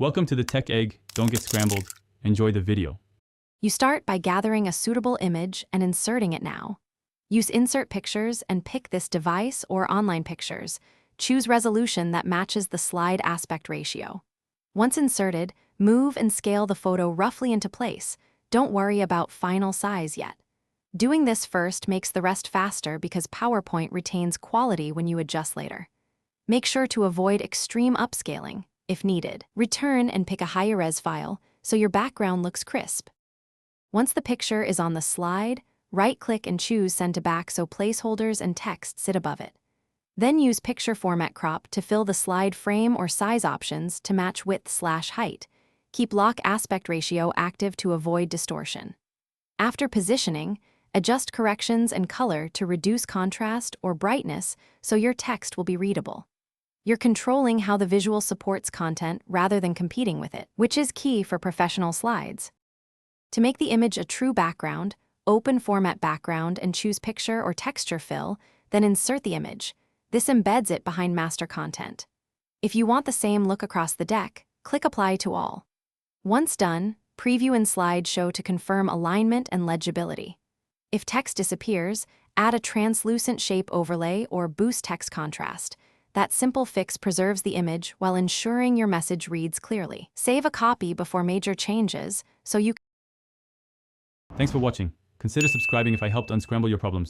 Welcome to the Tech Egg. Don't get scrambled. Enjoy the video. You start by gathering a suitable image and inserting it now. Use Insert Pictures and pick this device or online pictures. Choose resolution that matches the slide aspect ratio. Once inserted, move and scale the photo roughly into place. Don't worry about final size yet. Doing this first makes the rest faster because PowerPoint retains quality when you adjust later. Make sure to avoid extreme upscaling, if needed. Return and pick a higher-res file so your background looks crisp. Once the picture is on the slide, right-click and choose Send to Back so placeholders and text sit above it. Then use Picture Format Crop to fill the slide frame or size options to match width/height. Keep Lock Aspect Ratio active to avoid distortion. After positioning, adjust corrections and color to reduce contrast or brightness so your text will be readable. You're controlling how the visual supports content rather than competing with it, which is key for professional slides. To make the image a true background, open Format Background and choose Picture or Texture Fill, then insert the image. This embeds it behind master content. If you want the same look across the deck, click Apply to All. Once done, preview in slideshow to confirm alignment and legibility. If text disappears, add a translucent shape overlay or boost text contrast. That simple fix preserves the image while ensuring your message reads clearly. Save a copy before major changes so you Thanks for watching. Consider subscribing if I helped unscramble your problems.